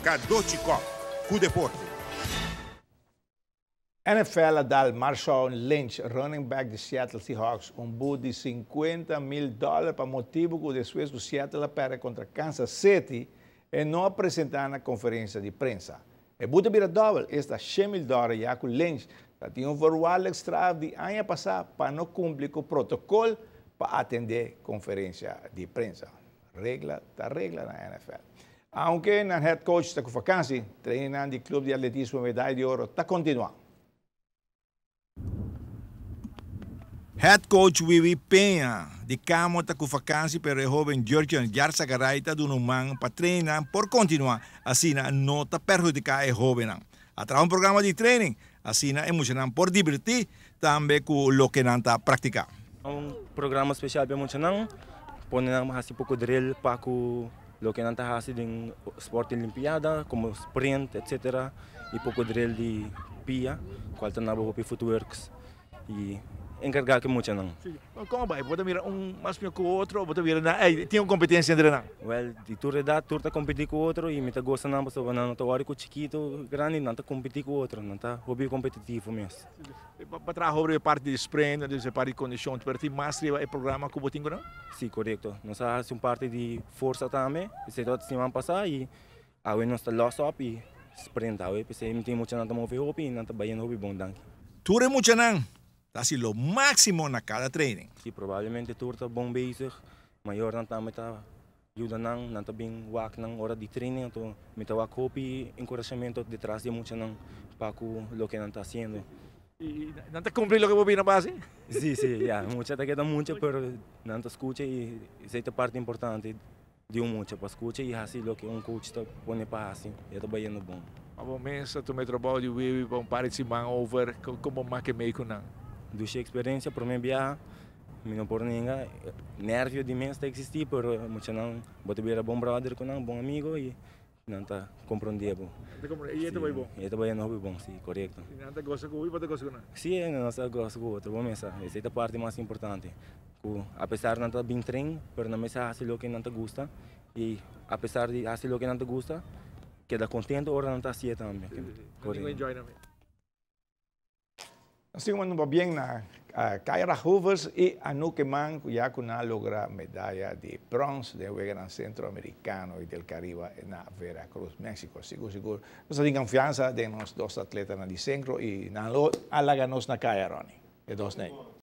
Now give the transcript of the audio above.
Kadochikov, cu deporte. NFL dá Marshawn Lynch, running back de Seattle Seahawks, boot de $50 mil para motivo que depois que Seattle perde contra Kansas City e não apresentar na conferência de prensa. O boot vira double, está $100 mil, já que Lynch tinha verbal extra de ano passado para não cumprir com o protocolo para atender conferência de prensa. Regla na NFL. Aunque na head coach está com vacância, treinando do clube de atletismo medalha de ouro está continuando. Head coach Wiwi Penha, de Camo está com vacância, pero o jovem Georgian Yarza Garay está dando man para treinar por continuar, assim não está perjudicar o jovem. Através programa de treino, assim é emocionante por divertir, também com o que não está praticando. Programa especial para emocionante, põe assim pouco drill para o que não está fazendo esporte olimpiada, como sprint, etc. E pouco drill de pia, qual está na boa para footworks e encargar que muito não. Como vai? Você mira mais que o outro, você mira tem uma competência entre nós. Well, de tua idade, tu está competir com o outro e me está gostando não, porque não está hora com chiquito, grande, não está competir com o outro, não está hobby competitivo mesmo. Para trabalhar sobre a parte de sprint, de parte de condição, tu tem mais o programa que você tem não? Sim, correto. Nós fazemos uma parte de força também, se toda semana passar e a nós está loss up e sprint, a porque me tem muito não está mover hobby e não está bem hobby bom danke. Tu é muito não. Assim, o máximo na cada treino. Sim, provavelmente tu está bom bezig, maior não está me está ajuda não está bem wak não hora de treino, então me está wak hobby encorajamento detrás de muito não para o que não está fazendo. E não está cumprindo o que você na base? Sim, já, muita está quedando muito, mas não está escuta e essa é a parte importante de muito para escutar e assim o que coach está põe para assim, está bem bom. Mas mensen, tu met robot die weer een paar iets man over, como mais que meio com não. Durante a experiência, para mim, não por ninguém, nervio de imenso existir, mas muito não, bote bem bom brother com um bom amigo e não está compreendendo. E é bom. É também não é bom, sim, correto. E não está gosta com o outro, gosta com não. Sim, não está gosta com o outro, bom essa é a parte mais importante. Apesar de não estar bem treino, mas não me faz o que não te gusta e apesar de fazer o que não te gusta, queda contente ou não está assim também. Correto. Assim como não bem na Kyra Hoovers e Anouk Man, já que não logra medalha de bronze de Gran Centroamericano e del Caribe na Veracruz, México. Seguro. Nós temos confiança de nós dois atletas na de centro e não alaga nos na Kyra, Ronnie. É dois nem.